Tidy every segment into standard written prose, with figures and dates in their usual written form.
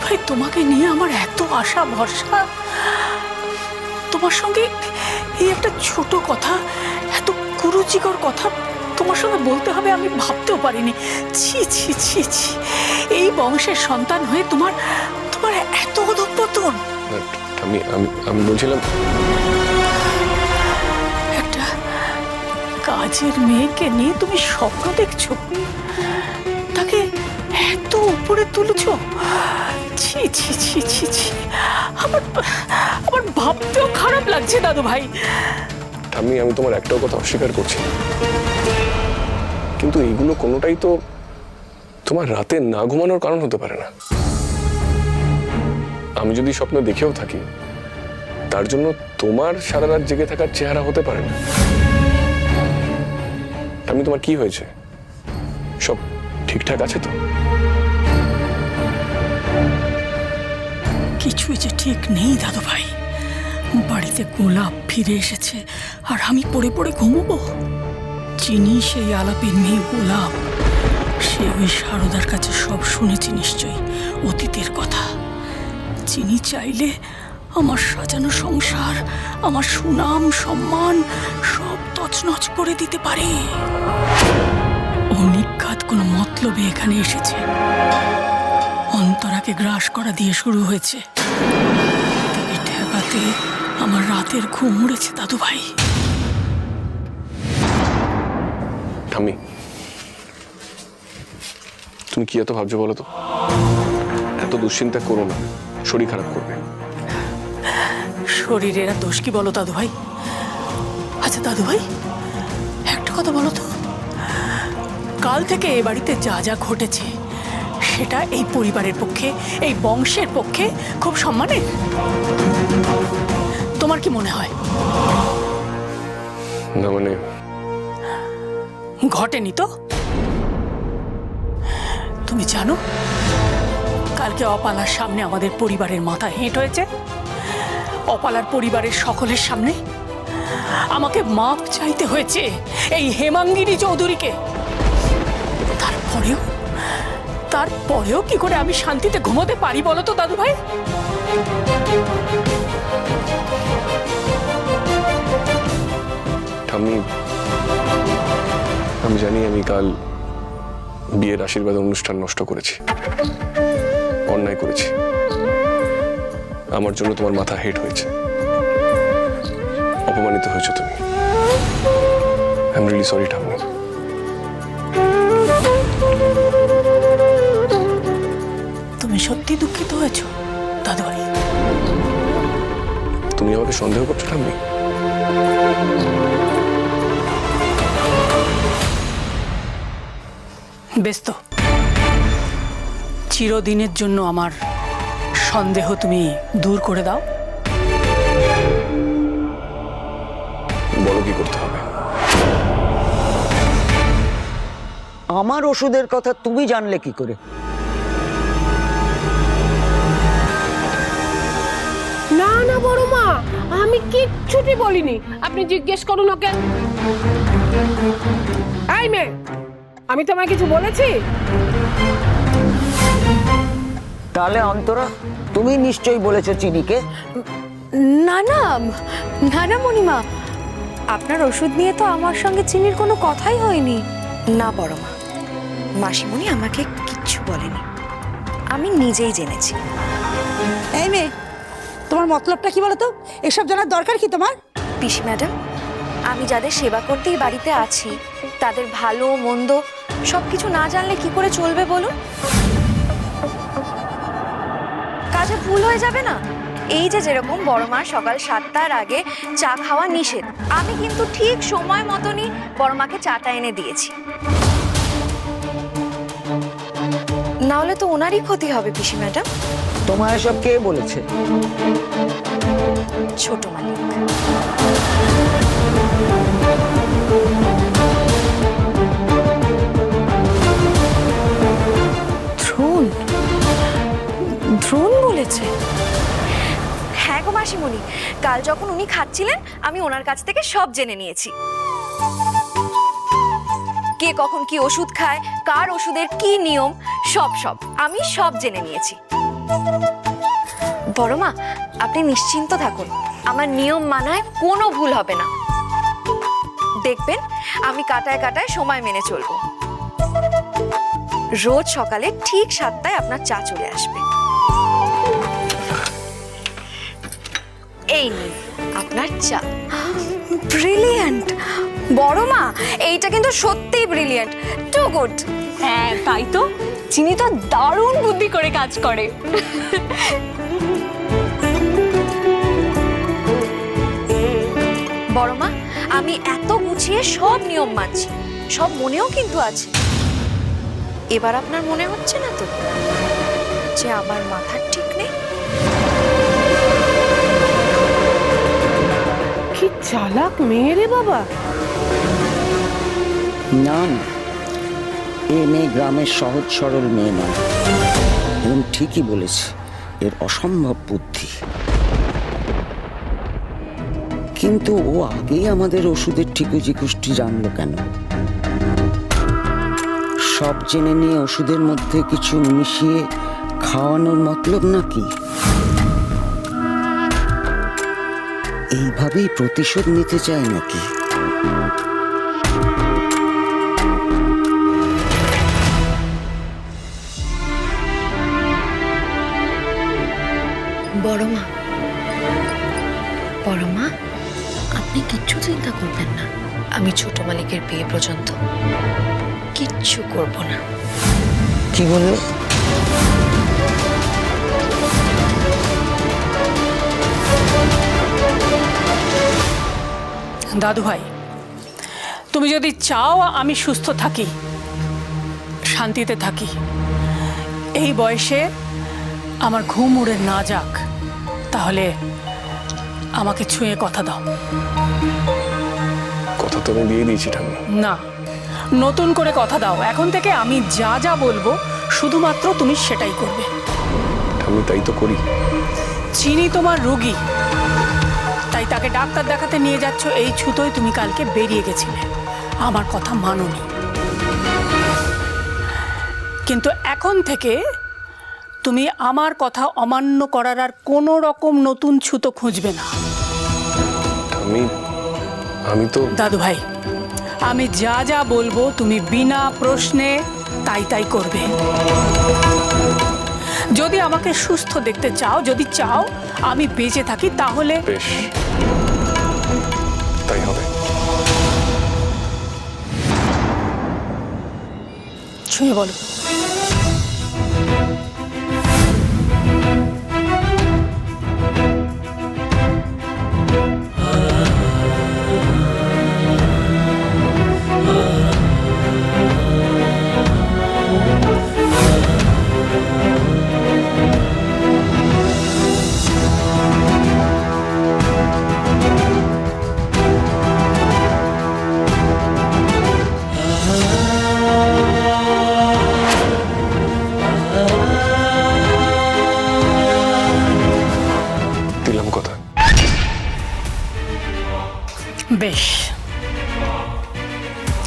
ভাই, তোমাকে নিয়ে আমার এত আশা ভরসা, তোমার সঙ্গে এই একটা ছোট কথা, এত কুরুচিকর কথা তোমার সঙ্গে বলতে হবে আমি ভাবতেও পারিনি। ছি ছি ছি ছি, এই বংশের সন্তান হয়ে তোমার তোমার এত অধঃপতন। আমি আমি আমি বলছিলাম, একটা কাজের মেয়েকে নিয়ে তুমি স্বপ্ন দেখছো, তাকে এত উপরে তুলেছ। ছি ছি ছি ছি ছি, আমার ভাবতেও খারাপ লাগছে দাদু ভাই। আমি তোমার একটাও কথা অস্বীকার করছি না, কিন্তু এইগুলো কোনোটাই তো তোমার রাতে না ঘুমানোর কারণ হতে পারে না। আমি যদি স্বপ্ন দেখেও থাকি, তার জন্য তোমার সারা রাত জেগে থাকার চেহারা হতে পারে না। আমি তোমার কি হয়েছে? সব ঠিকঠাক আছে তো? কিছুই যে ঠিক নেই দাদু ভাই। বাড়িতে গোলাপ ফিরে এসেছে আর আমি পড়ে পড়ে ঘুমোবো? চিনি সেই আলাপের মেয়ে গোলাপ, সে ওই সারদার কাছে সব শুনেছি নিশ্চয়ই, অতীতের কথা। চিনি চাইলে আমার সাজানো সংসার, আমার সুনাম সম্মান সব তছনছ করে দিতে পারে। অনিঘাত কোনো মতলবে এখানে এসেছে, অন্তরাকে গ্রাস করা দিয়ে শুরু হয়েছে। তাকে ঠেকাতে আমার রাতের ঘুম উড়েছে দাদু ভাই। ঠাম্মি, তুমি কি এত ভাবছো বলো তো? এত দুশ্চিন্তা করো না, শরীর খারাপ করবে। শরীরের আর দোষ কি বলো দাদু ভাই? আচ্ছা দাদু ভাই, একটা কথা বলো তো, কাল থেকে এ বাড়িতে যা যা ঘটেছে সেটা এই পরিবারের পক্ষে, এই বংশের পক্ষে খুব সম্মানের? তোমার কি মনে হয়? না মানে ঘটেনি তো? তুমি জানো, কালকে অপালার সামনে আমাদের পরিবারের মাথা হেঁট হয়েছে। অপালার পরিবারের সকলের সামনে আমাকে মাপ চাইতে হয়েছে এই হেমাঙ্গিনী চৌধুরীকে। তারপরেও কি করে আমি শান্তিতে ঘুমোতে পারি বলো তো দাদু ভাই? আমি জানি আমি কাল বিয়ের আশীর্বাদ অনুষ্ঠান নষ্ট করেছি, অন্যায় করেছি। আমার জন্য তোমার মাথা হেট হয়েছে, অপমানিত হয়েছে তুমি। আই এম রিয়েলি সরি ঠাম্মি। তুমি সত্যি দুঃখিত হয়েছো দাদু ভাই? তুমি আমাকে সন্দেহ করছো ঠাম্মি? বেশ তো, চিরদিনের জন্য আমার সন্দেহ তুমি দূর করে দাও। বলো কি করতে হবে? আমার ওষুধের কথা তুমি জানলে কি করে? না না বড় মা, আমি কিচ্ছুটি বলিনি, আপনি জিজ্ঞেস করুন ওকে। এই মেয়ে, আমি তোমায় কিছু বলেছি? তাহলে অন্তরা, তুমি নিশ্চয়ই বলেছো চিনিকে। না না না না মণিমা, আপনার ওষুধ নিয়ে তো আমার সঙ্গে চিনির কোনো কথাই হয়নি। না বড় মা, মাসিমণি আমাকে কিচ্ছু বলেনি, আমি নিজেই জেনেছি। এই মেয়ে, তোমার মতলবটা কি বলো তো? এসব জানার দরকার কি তোমার? পিসি ম্যাডাম, আমি যাদের সেবা করতেই বাড়িতে আছি, তাদের ভালো মন্দ সবকিছু না জানলে কি করে চলবে বলুন? কাজে ভুল হয়ে যাবে না। এই যে যেরকম বড় মা সকাল 7টার আগে চা খাওয়া নিষেধ, আমি কিন্তু ঠিক সময় মতনই বড় মাকে চাটা এনে দিয়েছি। না হলে তো ওনারই ক্ষতি হবে পিসি ম্যাডাম। তোমার এসব কে বলেছে? ছোট মালিক। ধ্রুন ধ্রুন বলেছে? হ্যাঁ গো মাসিমণি, কাল যখন উনি খাচ্ছিলেন আমি ওনার কাছ থেকে সব জেনে নিয়েছি। কে কখন কি ওষুধ খায়, কার ওষুধের কি নিয়ম, সব আমি সব জেনে নিয়েছি। বড় মা, আপনি নিশ্চিন্ত থাকুন, আমার নিয়ম মানায় কোনো ভুল হবে না। দেখবেন আমি কাটায় কাটায় সময় মেনে চলবো। রোজ সকালে ঠিক 7টায় আপনার চা চলে আসবে। এই নিন আপনার চা। ব্রিলিয়ান্ট বড় মা, এইটা কিন্তু সত্যিই ব্রিলিয়ান্ট, টু গুড। হ্যাঁ তাই তো, চিনি তো দারুণ বুদ্ধি করে কাজ করে। বড় মা, আমি এত গুছিয়ে সব নিয়ম মানছি, সব মনেও কিন্তু আছে। এবার আপনার মনে হচ্ছে না তো যে আমার মাথা ঠিক নেই? কি চালাক মেয়ে রে বাবা। না না, এ মেয়ে গ্রামের সহজ সরল মেয়ে নয়। এবং ঠিকই বলেছে, এর অসম্ভব বুদ্ধি। কিন্তু ও আগেই আমাদের ওষুধের ঠিকুজি জানলো কেন? সব জেনে নিয়ে ওষুধের মধ্যে কিছু মিশিয়ে খাওয়ানোর মতলব নাকি? এইভাবেই প্রতিশোধ নিতে চায় নাকি? বড় মা, বড় মা, আপনি কিচ্ছু চিন্তা করবেন না। আমি ছোট মালিকের বিয়ে পর্যন্ত কিচ্ছু করব না। কি বললো? দাদু ভাই, তুমি যদি চাও আমি সুস্থ থাকি, শান্তিতে থাকি, এই বয়সে আমার ঘুম উড়ে না যাক, তাহলে আমাকে ছুঁয়ে কথা দাও। কথা তো আমি দিয়ে দিয়েছি ঠাম্মি। না, নতুন করে কথা দাও। এখন থেকে আমি যা যা বলবো শুধুমাত্র তুমি সেটাই করবে। ঠাম্মি তাই তো করি। চিনি তোমার রোগী, তাই তাকে ডাক্তার দেখাতে নিয়ে যাচ্ছ, এই ছুতোয় তুমি কালকে বেরিয়ে গেছিলে, আমার কথা মানোনি। কিন্তু এখন থেকে তুমি আমার কথা অমান্য করার আর কোনো রকম নতুন ছুতো খুঁজবে না। আমি তো দাদু ভাই, আমি যা যা বলবো তুমি বিনা প্রশ্নে তাই তাই করবে। যদি আমাকে সুস্থ দেখতে চাও, যদি চাও আমি বেঁচে থাকি, তাহলে বেশ, তাই হবে। ছুঁয়ে বলো। দিলাম কথা। বেশ,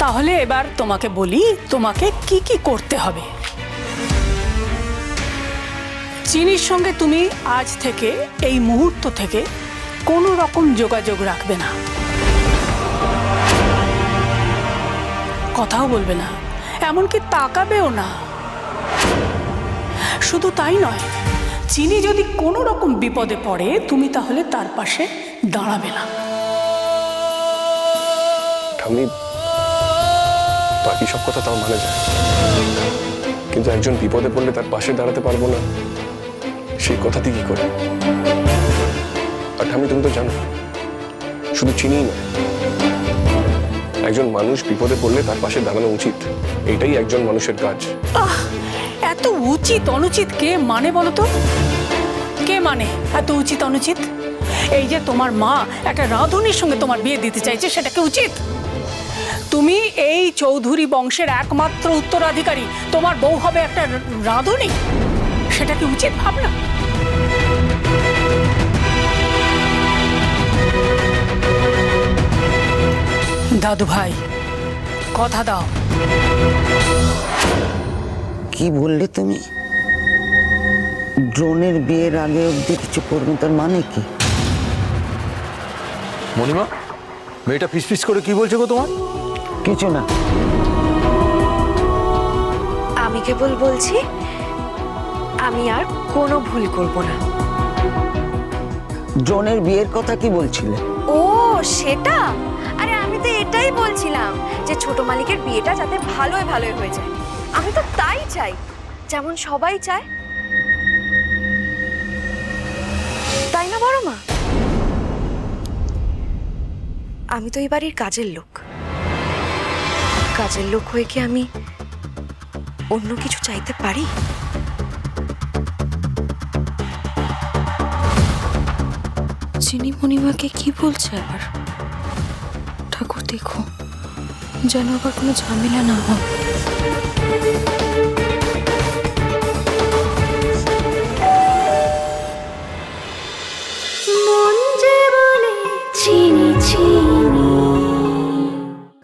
তাহলে এবার তোমাকে বলি তোমাকে কি কি করতে হবে। চিনির সঙ্গে তুমি আজ থেকে, এই মুহূর্ত থেকে কোনো রকম যোগাযোগ রাখবে না, কথাও বলবে না, এমনকি তাকাবেও না। শুধু তাই নয়, চিনি যদি কোনো রকম বিপদে পড়ে তুমি তাহলে তার পাশে দাঁড়াবে না। ঠাম্মি, বাকি সব কথা তাও মানে যায়, কিন্তু একজন বিপদে পড়লে তার পাশে দাঁড়াতে পারবো না, সেই কথাটি কি করে? আর ঠাম্মি, তুমি তো জানো, শুধু চিনিই নয়, একজন মানুষ বিপদে পড়লে তার পাশে দাঁড়ানো উচিত। এটাই একজন মানুষের কাজ। এত উচিত অনুচিত কে মানে বলো তো? কে মানে এত উচিত অনুচিত? এই যে তোমার মা একটা রাঁধুনির সঙ্গে তোমার বিয়ে দিতে চাইছে, সেটা কি উচিত? তুমি এই চৌধুরী বংশের একমাত্র উত্তরাধিকারী, তোমার বউ হবে একটা রাঁধুনি, সেটা কি উচিত ভাবনা? দাদু ভাই, কথা দাও। কি বললে তুমি? ড্রোনের বিয়ের আগে অব্দি কিছু করবেন, তার মানে কি? মণিমা, মেয়েটা ফিসফিস করে কি বলছে গো তোমার? কিছু না। আমি কেবল বলছি আমি আর কোনো ভুল করব না। ড্রোনের বিয়ের কথা কি বলছিলে? ও সেটা, আরে আমি তো এটাই বলছিলাম যে ছোট মালিকের বিয়েটা যাতে ভালোই ভালোই হয়ে যায়। আমি তো তাই চাই, যেমন সবাই চায়, তাই না বড় মা? আমি তো এই বাড়ির কাজের লোক, কাজের লোক হয়ে কি আমি অন্য কিছু চাইতে পারি? চিনি মণিমাকে কি বলছে আবার? ঠাকুর দেখো যেন আবার কোনো ঝামেলা না হয়।